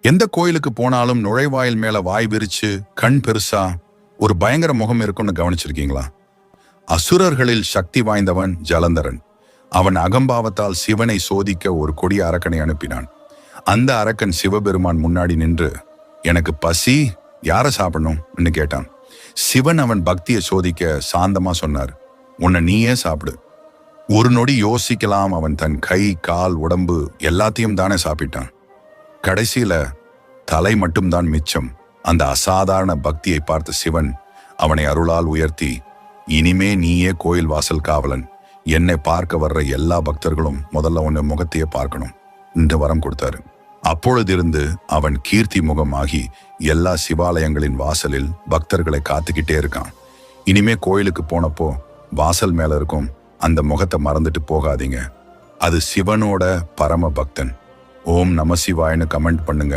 எந்த கோயிலுக்கு போனாலும் நுழைவாயில் மேல வாய் விரிச்சு கண் பெருசா ஒரு பயங்கர முகம் இருக்கும்னு கவனிச்சிருக்கீங்களா? அசுரர்களில் சக்தி வாய்ந்தவன் ஜலந்தரன். அவன் அகம்பாவத்தால் சிவனை சோதிக்க ஒரு கொடிய அரக்கனை அனுப்பினான். அந்த அரக்கன் சிவபெருமான் முன்னாடி நின்று, எனக்கு பசி, யார சாப்பிடணும்னு கேட்டான். சிவன் அவன் பக்தியை சோதிக்க சாந்தமா சொன்னார், உன்னை நீயே சாப்பிடு. ஒரு நொடி யோசிக்கலாம், அவன் தன் கை கால் உடம்பு எல்லாத்தையும் தானே சாப்பிட்டான். கடைசியில தலை மட்டும்தான் மிச்சம். அந்த அசாதாரண பக்தியை பார்த்த சிவன் அவனை அருளால் உயர்த்தி, இனிமே நீயே கோயில் வாசல் காவலன். என்னை பார்க்க வர்ற எல்லா பக்தர்களும் முதல்ல உன்னை முகத்தையே பார்க்கணும் இந்த வரம் கொடுத்தாரு. அப்பொழுதிருந்து அவன் கீர்த்தி முகமாகி எல்லா சிவாலயங்களின் வாசலில் பக்தர்களை காத்துக்கிட்டே இருக்கான். இனிமே கோயிலுக்கு போனப்போ வாசல் மேல இருக்கும் அந்த முகத்தை மறந்துட்டு போகாதீங்க. அது சிவனோட பரம பக்தன். ஓம் நம சிவாயன்னு கமெண்ட் பண்ணுங்க.